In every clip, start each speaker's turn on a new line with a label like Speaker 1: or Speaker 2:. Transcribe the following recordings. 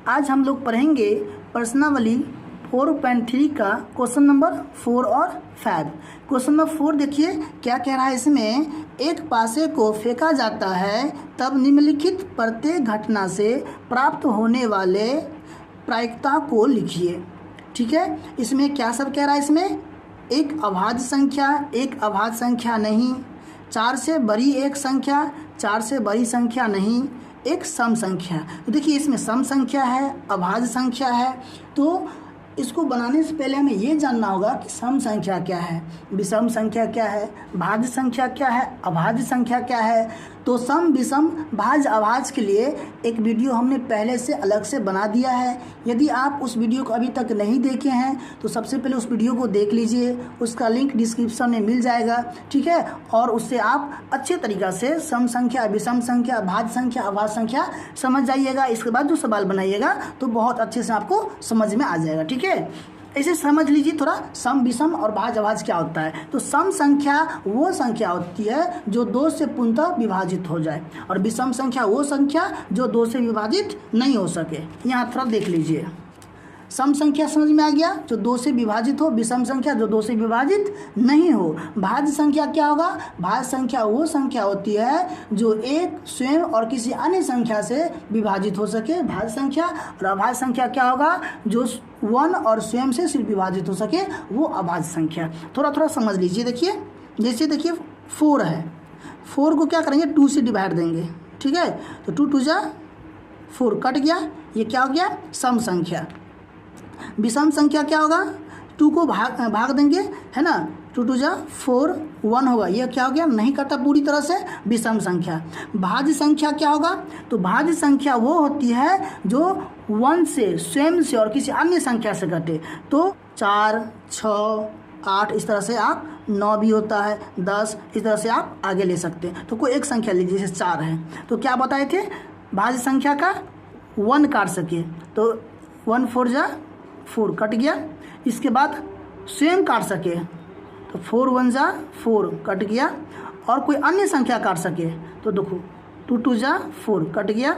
Speaker 1: आज हम लोग पढ़ेंगे प्रश्नावली 4.3 का क्वेश्चन नंबर 4 और 5। क्वेश्चन नंबर 4 देखिए क्या कह रहा है इसमें, एक पासे को फेंका जाता है तब निम्नलिखित प्रत्येक घटना से प्राप्त होने वाले प्रायिकता को लिखिए। ठीक है, इसमें क्या सब कह रहा है, इसमें एक अभाज्य संख्या, एक अभाज्य संख्या नहीं, 4 से बड़ी एक संख्या, 4 से बड़ी संख्या नहीं, एक सम संख्या। तो देखिए इसमें सम संख्या है, अभाज्य संख्या है, तो इसको बनाने से पहले हमें ये जानना होगा कि सम संख्या क्या है, विषम संख्या क्या है, भाज्य संख्या क्या है, अभाज्य संख्या क्या है। तो सम, विषम, भाज्य, अभाज्य के लिए एक वीडियो हमने पहले से अलग से बना दिया है। यदि आप उस वीडियो को अभी तक नहीं देखे हैं तो सबसे पहले उस वीडियो को देख लीजिए, उसका लिंक डिस्क्रिप्शन में मिल जाएगा। ठीक है, और उससे आप अच्छे तरीक़ा से सम संख्या, विषम संख्या, भाज्य संख्या, अभाज्य संख्या समझ जाइएगा। इसके बाद जो सवाल बनाइएगा तो बहुत अच्छे से आपको समझ में आ जाएगा। ठीक है, ऐसे समझ लीजिए थोड़ा सम, विषम और भाज्य, अभाज्य क्या होता है। तो सम संख्या वो संख्या होती है जो 2 से पूर्णतः विभाजित हो जाए, और विषम संख्या वो संख्या जो 2 से विभाजित नहीं हो सके। यहाँ थोड़ा देख लीजिए, सम संख्या समझ में आ गया, जो 2 से विभाजित हो, विषम संख्या जो 2 से विभाजित नहीं हो। भाज्य संख्या क्या होगा, भाज्य संख्या वो संख्या होती है जो एक स्वयं और किसी अन्य संख्या से विभाजित हो सके, भाज्य संख्या। और अभाज्य संख्या क्या होगा, जो 1 और स्वयं से सिर्फ विभाजित हो सके, वो अभाज्य संख्या। थोड़ा थोड़ा समझ लीजिए। देखिए जैसे देखिए 4 है, 4 को क्या करेंगे, 2 से डिवाइड देंगे। ठीक है, तो 2 2 जा 4 कट गया, ये क्या हो गया, सम संख्या। विषम संख्या क्या होगा, 2 को भाग देंगे, है ना, 2 2 जा 4 1 होगा, ये क्या हो गया, नहीं कटा पूरी तरह से, विषम संख्या। भाज्य संख्या क्या होगा, तो भाज्य संख्या वो होती है जो 1 से, स्वयं से और किसी अन्य संख्या से घटे। तो 4 6 8 इस तरह से आप, 9 भी होता है, 10 इस तरह से आप आगे ले सकते हैं। तो कोई एक संख्या लीजिए, जैसे 4 है, तो क्या बताए थे, भाज्य संख्या का 1 काट सके, तो 1 4 जा 4 कट गया। इसके बाद स्वयं काट सके तो 4 1 जा 4 कट गया, और कोई अन्य संख्या काट सके तो देखो 2 2 जा 4 कट गया।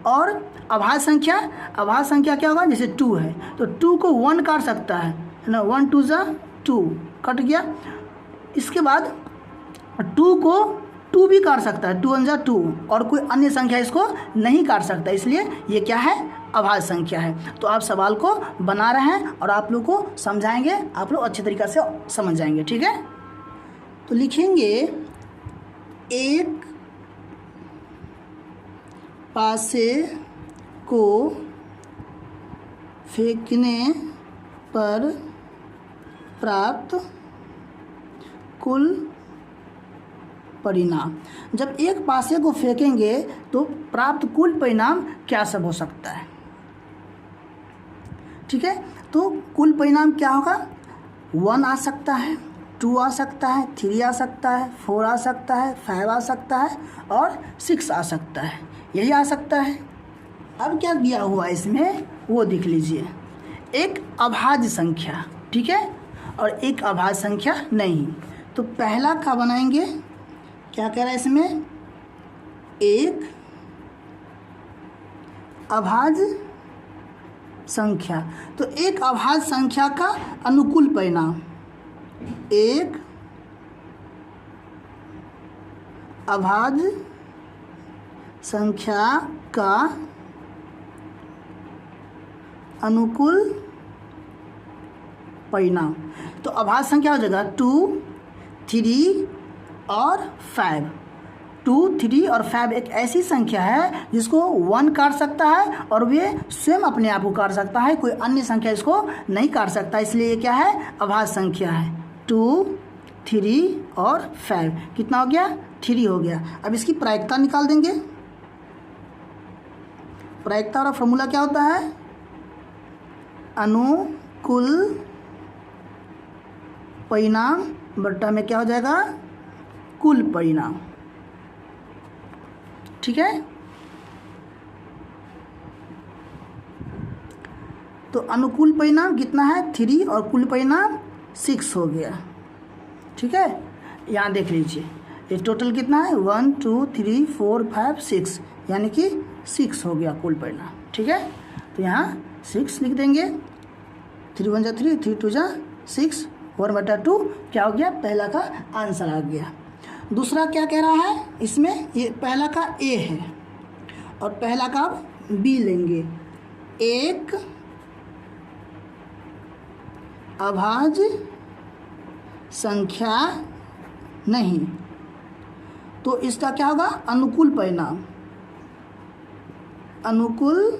Speaker 1: और अभाज्य संख्या, अभाज्य संख्या क्या होगा, जैसे 2 है तो 2 को 1 काट सकता है ना, 1 2 जा 2 कट गया। इसके बाद 2 को 2 भी काट सकता है, 2 1 जा 2, और कोई अन्य संख्या इसको नहीं काट सकता, इसलिए ये क्या है, अभाज्य संख्या है। तो आप सवाल को बना रहे हैं और आप लोग को समझाएंगे, आप लोग अच्छे तरीक़े से समझ जाएंगे। ठीक है, तो लिखेंगे एक पासे को फेंकने पर प्राप्त कुल परिणाम। जब एक पासे को फेंकेंगे तो प्राप्त कुल परिणाम क्या सब हो सकता है। ठीक है, तो कुल परिणाम क्या होगा, 1 आ सकता है, 2 आ सकता है, 3 आ सकता है, 4 आ सकता है, 5 आ सकता है, और 6 आ सकता है, यही आ सकता है। अब क्या दिया हुआ है इसमें वो देख लीजिए, एक अभाज्य संख्या, ठीक है, और एक अभाज्य संख्या नहीं। तो पहला क्या बनाएंगे, क्या कह रहा है इसमें, एक अभाज्य संख्या। तो एक अभाज्य संख्या का अनुकूल परिणाम, एक अभाज्य संख्या का अनुकूल परिणाम। तो अभाज्य संख्या हो जाएगा 2 3 और 5। 2 3 और 5 एक ऐसी संख्या है जिसको 1 काट सकता है और वे स्वयं अपने आप को काट सकता है, कोई अन्य संख्या इसको नहीं काट सकता, इसलिए ये क्या है, अभाज्य संख्या है। 2 3 और 5 कितना हो गया, 3 हो गया। अब इसकी प्रायिकता निकाल देंगे। प्रायिकता का फॉर्मूला क्या होता है, अनुकूल परिणाम बट्टा में क्या हो जाएगा, कुल परिणाम। ठीक है, तो अनुकूल परिणाम कितना है, 3 और कुल परिणाम 6 हो गया। ठीक है, यहाँ देख लीजिए ये टोटल कितना है, 1 2 3 4 5 6, यानी कि 6 हो गया कुल परिणाम। ठीक है, तो यहाँ 6 लिख देंगे, 3 1 जा 3, 3 2 जा 6, 1/2 क्या हो गया, पहला का आंसर आ गया। दूसरा क्या कह रहा है इसमें, ये पहला का ए है और पहला का बी लेंगे। एक अभाज्य संख्या नहीं, तो इसका क्या होगा, अनुकूल परिणाम, अनुकूल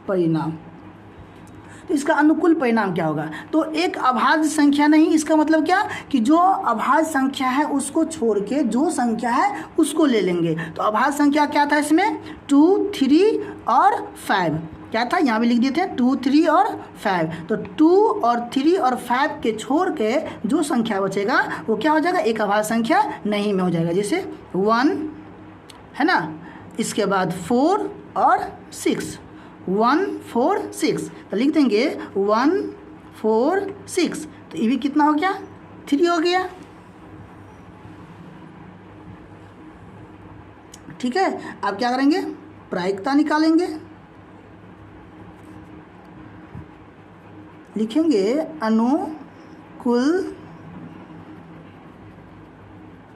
Speaker 1: परिणाम। तो इसका अनुकूल परिणाम क्या होगा, तो एक अभाज्य संख्या नहीं, इसका मतलब क्या कि जो अभाज्य संख्या है उसको छोड़ के जो संख्या है उसको ले लेंगे। तो अभाज्य संख्या क्या था इसमें, 2 3 और 5, क्या था यहाँ भी लिख दिए थे 2 3 और 5। तो 2 और 3 और 5 के छोड़ के जो संख्या बचेगा वो क्या हो जाएगा, एक अभाज्य संख्या नहीं में हो जाएगा। जैसे 1 है ना, इसके बाद 4 और 6, 1 4 6, तो लिख देंगे 1 4 6, तो ये भी कितना हो गया, 3 हो गया। ठीक है, अब क्या करेंगे, प्रायिकता निकालेंगे। लिखेंगे अनुकूल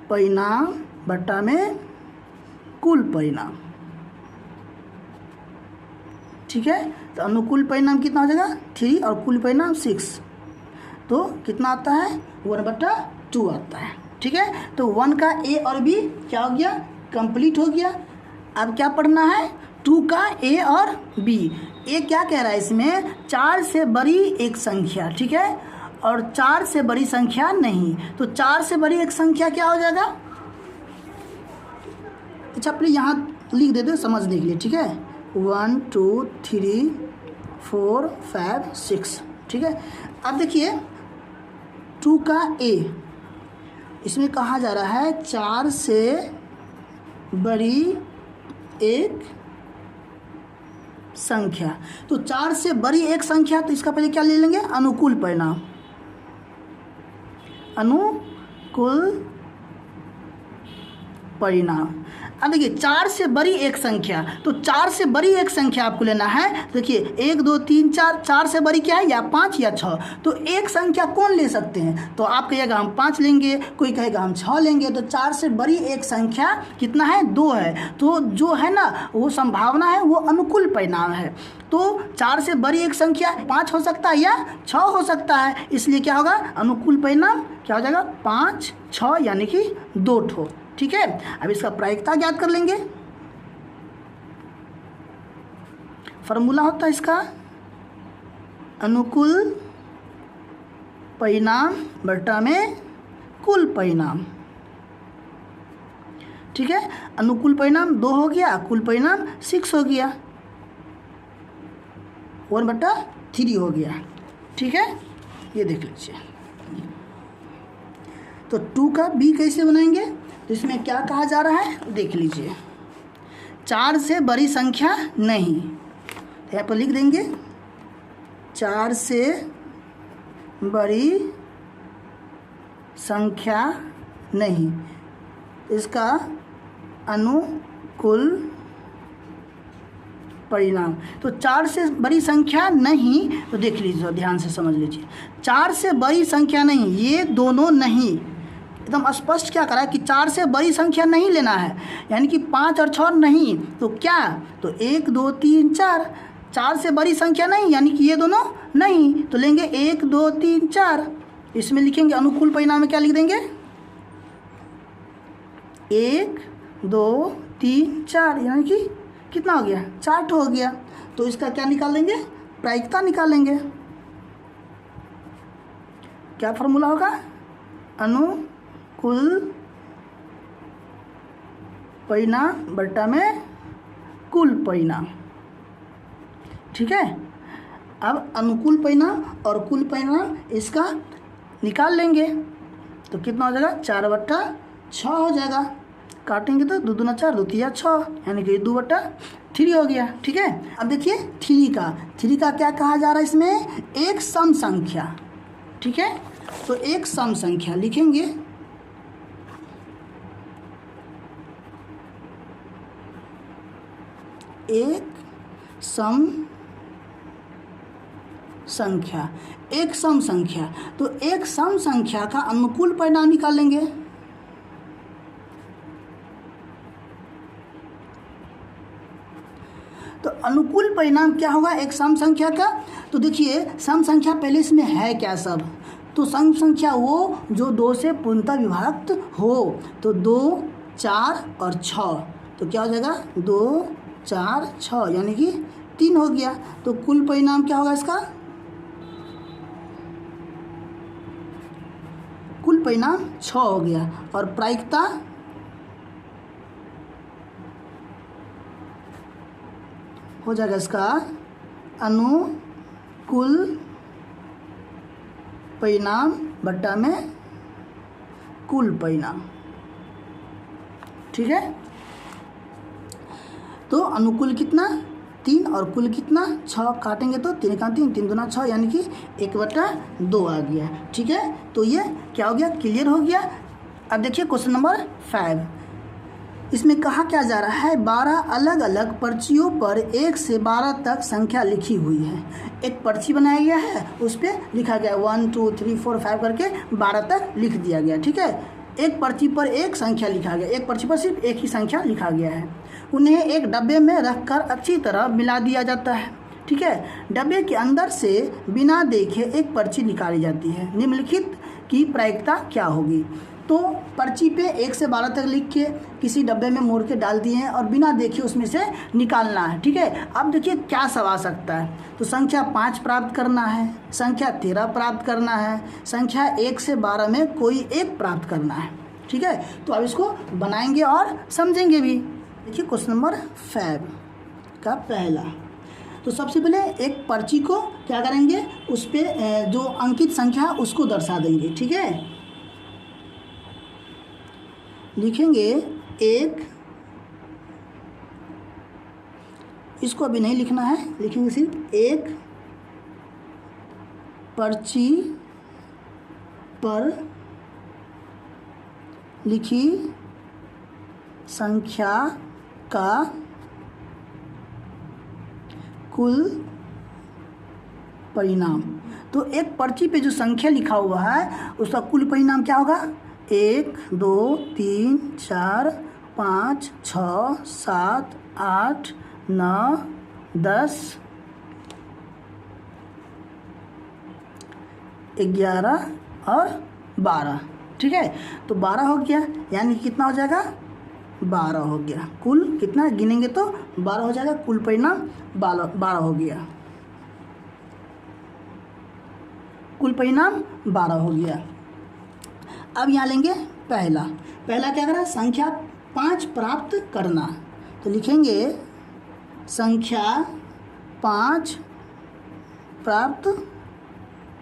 Speaker 1: परिणाम बट्टा में कुल परिणाम। ठीक है, तो अनुकूल परिणाम कितना हो जाएगा, 3 और कुल परिणाम 6, तो कितना आता है, 1/2 आता है। ठीक है, तो 1 का ए और बी क्या हो गया, कंप्लीट हो गया। अब क्या पढ़ना है, 2 का ए और बी। ए क्या कह रहा है इसमें, 4 से बड़ी एक संख्या, ठीक है, और 4 से बड़ी संख्या नहीं, तो 4 से बड़ी एक संख्या क्या हो जाएगा, अच्छा अपने यहाँ लिख देते समझने के लिए। ठीक है, 1 2 3 4 5 6। ठीक है, अब देखिए 2 का ए, इसमें कहा जा रहा है 4 से बड़ी एक संख्या, तो 4 से बड़ी एक संख्या, तो इसका पहले क्या ले लेंगे, अनुकूल परिणाम, अनुकूल परिणाम। अब देखिए 4 से बड़ी एक संख्या, तो 4 से बड़ी एक संख्या आपको लेना है। देखिए 1 2 3 4, 4 से बड़ी क्या है, या 5 या 6, तो एक संख्या कौन ले सकते हैं, तो आप कहिएगा हम 5 लेंगे, कोई कहेगा हम 6 लेंगे। तो 4 से बड़ी एक संख्या कितना है, 2 है, तो जो है ना वो संभावना है वो अनुकूल परिणाम है। तो 4 से बड़ी एक संख्या 5 हो सकता है या 6 हो सकता है, इसलिए क्या होगा, अनुकूल परिणाम क्या हो जाएगा, 5 6 यानी कि 2 ठो। ठीक है, अब इसका प्रायिकता ज्ञात कर लेंगे। फॉर्मूला होता है इसका, अनुकूल परिणाम बट्टा में कुल परिणाम। ठीक है, अनुकूल परिणाम 2 हो गया, कुल परिणाम 6 हो गया, 1/3 हो गया। ठीक है, ये देख लीजिए। तो 2 का बी कैसे बनाएंगे, तो इसमें क्या कहा जा रहा है, देख लीजिए, 4 से बड़ी संख्या नहीं, तो यहाँ पर लिख देंगे 4 से बड़ी संख्या नहीं, इसका अनुकूल परिणाम। तो 4 से बड़ी संख्या नहीं, तो देख लीजिए ध्यान से समझ लीजिए, 4 से बड़ी संख्या नहीं, ये दोनों नहीं, एकदम स्पष्ट क्या करा है कि 4 से बड़ी संख्या नहीं लेना है, यानी कि 5 और 6 नहीं, तो क्या, तो 1 2 3 4, 4 से बड़ी संख्या नहीं यानी कि ये दोनों नहीं, तो लेंगे 1 2 3 4, इसमें लिखेंगे अनुकूल परिणाम में क्या लिख देंगे, 1 2 3 4, यानी कि कितना हो गया, 4 ठो हो गया। तो इसका क्या निकाल लेंगे, प्रायिकता निकालेंगे। क्या फॉर्मूला होगा, अनुकूल परिणाम बट्टा में कुल परिणाम। ठीक है, अब अनुकूल परिणाम और कुल परिणाम इसका निकाल लेंगे, तो कितना हो जाएगा, 4/6 हो जाएगा। काटेंगे तो 2 दूना 4, 2 तिया 6, यानी कि 2/3 हो गया। ठीक है, अब देखिए 3 का क्या कहा जा रहा है इसमें, एक सम संख्या। ठीक है, तो एक सम संख्या लिखेंगे, एक सम संख्या, एक सम संख्या। तो एक सम संख्या का अनुकूल परिणाम निकालेंगे। तो अनुकूल परिणाम क्या होगा एक सम संख्या का? तो देखिए सम संख्या पहले इसमें है क्या सब, तो सम संख्या वो जो 2 से पूर्णतः विभक्त हो। तो 2, 4 और 6, तो क्या हो जाएगा 2, 4, 6 यानी कि 3 हो गया। तो कुल परिणाम क्या होगा इसका? कुल परिणाम 6 हो गया। और प्रायिकता हो जाएगा इसका अनुकूल परिणाम बट्टा में कुल परिणाम। ठीक है, तो अनुकूल कितना 3 और कुल कितना 6, काटेंगे तो 3 का 3, 3 दूना 6 यानी कि 1/2 आ गया। ठीक है, तो ये क्या हो गया, क्लियर हो गया। अब देखिए क्वेश्चन नंबर 5, इसमें कहा क्या जा रहा है 12 अलग अलग पर्चियों पर 1 से 12 तक संख्या लिखी हुई है। एक पर्ची बनाया गया है, उस पर लिखा गया 1 2 3 4 5 करके 12 तक लिख दिया गया। ठीक है, एक पर्ची पर एक संख्या लिखा गया, एक पर्ची पर सिर्फ एक ही संख्या लिखा गया है। उन्हें एक डब्बे में रखकर अच्छी तरह मिला दिया जाता है। ठीक है, डब्बे के अंदर से बिना देखे एक पर्ची निकाली जाती है। निम्नलिखित की प्रायिकता क्या होगी? तो पर्ची पे 1 से 12 तक लिख के किसी डब्बे में मोड़ के डाल दिए हैं और बिना देखे उसमें से निकालना है। ठीक है, अब देखिए क्या सब आ सकता है। तो संख्या 5 प्राप्त करना है, संख्या 13 प्राप्त करना है, संख्या 1 से 12 में कोई एक प्राप्त करना है। ठीक है, तो अब इसको बनाएंगे और समझेंगे भी। देखिए क्वेश्चन नंबर 5 का पहला, तो सबसे पहले एक पर्ची को क्या करेंगे, उस पर जो अंकित संख्या उसको दर्शा देंगे। ठीक है, लिखेंगे 1, इसको अभी नहीं लिखना है, लिखेंगे सिर्फ 1 पर्ची पर लिखी संख्या का कुल परिणाम। तो एक पर्ची पे जो संख्या लिखा हुआ है उसका कुल परिणाम क्या होगा? 1 2 3 4 5 6 7 8 9 10 11 और 12। ठीक है, तो 12 हो गया, यानी कितना हो जाएगा 12 हो गया। कुल कितना गिनेंगे तो 12 हो जाएगा, कुल परिणाम 12 हो गया, कुल परिणाम 12 हो गया। अब यहाँ लेंगे पहला क्या करा, संख्या 5 प्राप्त करना। तो लिखेंगे संख्या 5 प्राप्त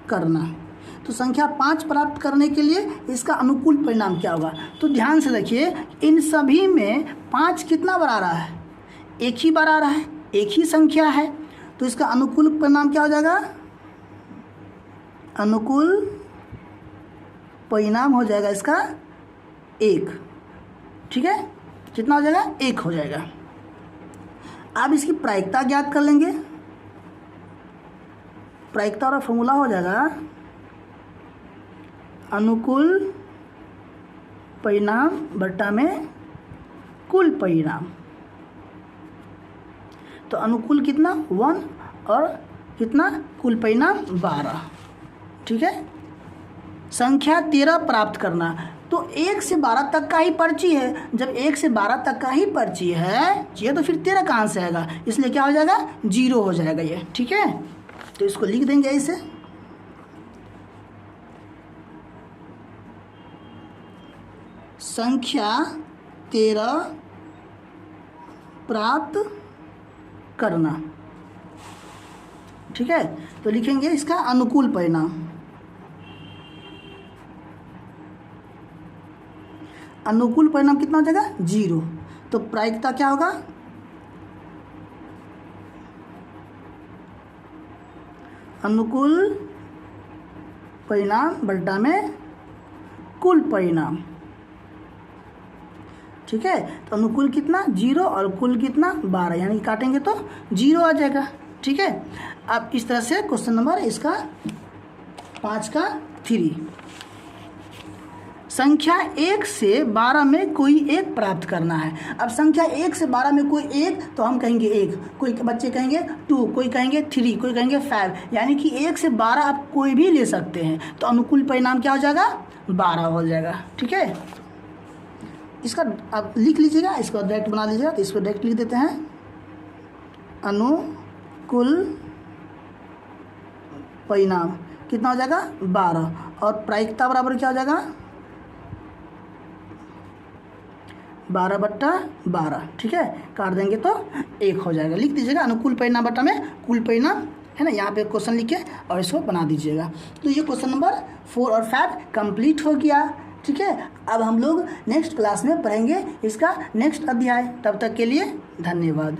Speaker 1: करना। तो संख्या 5 प्राप्त करने के लिए इसका अनुकूल परिणाम क्या होगा? तो ध्यान से देखिए, इन सभी में 5 कितना बार आ रहा है? एक ही बार आ रहा है, एक ही संख्या है। तो इसका अनुकूल परिणाम क्या हो जाएगा? अनुकूल परिणाम हो जाएगा इसका 1। ठीक है, कितना हो जाएगा? 1 हो जाएगा। अब इसकी प्रायिकता ज्ञात कर लेंगे। प्रायिकता का फॉर्मूला हो जाएगा अनुकूल परिणाम बट्टा में कुल परिणाम। तो अनुकूल कितना 1 और कितना कुल परिणाम 12। ठीक है, संख्या 13 प्राप्त करना। तो 1 से 12 तक का ही पर्ची है, जब 1 से 12 तक का ही पर्ची है ये तो फिर 13 कहाँ से आएगा, इसलिए क्या हो जाएगा 0 हो जाएगा ये। ठीक है, तो इसको लिख देंगे ऐसे। संख्या 13 प्राप्त करना। ठीक है, तो लिखेंगे इसका अनुकूल परिणाम। अनुकूल परिणाम कितना हो जाएगा 0। तो प्रायिकता क्या होगा? अनुकूल परिणाम बट्टा में कुल परिणाम। ठीक है। तो अनुकूल कितना 0 और कुल कितना 12, यानी कि काटेंगे तो 0 आ जाएगा, ठीक है। अब इस तरह से क्वेश्चन नंबर इसका 5 का 3, संख्या 1 से 12 में कोई एक प्राप्त करना है। अब संख्या 1 से 12 में कोई एक, तो हम कहेंगे 1, कोई बच्चे कहेंगे 2, कोई कहेंगे 3, कोई कहेंगे 5, यानी कि 1 से 12 आप कोई भी ले सकते हैं। तो अनुकूल परिणाम क्या हो जाएगा 12 हो जाएगा, ठीक है। इसका आप लिख लीजिएगा, इसको डायरेक्ट बना लीजिएगा। तो इसको डायरेक्ट लिख देते हैं, अनुकूल परिणाम कितना हो जाएगा 12, और प्रायिकता बराबर क्या हो जाएगा 12/12, ठीक है। काट देंगे तो 1 हो जाएगा। लिख दीजिएगा अनुकूल परिणाम बटा में कुल परिणाम, है ना। यहाँ पे क्वेश्चन लिखिए और इसको बना दीजिएगा। तो ये क्वेश्चन नंबर 4 और 5 कंप्लीट हो गया, ठीक है। अब हम लोग नेक्स्ट क्लास में पढ़ेंगे इसका नेक्स्ट अध्याय। तब तक के लिए धन्यवाद।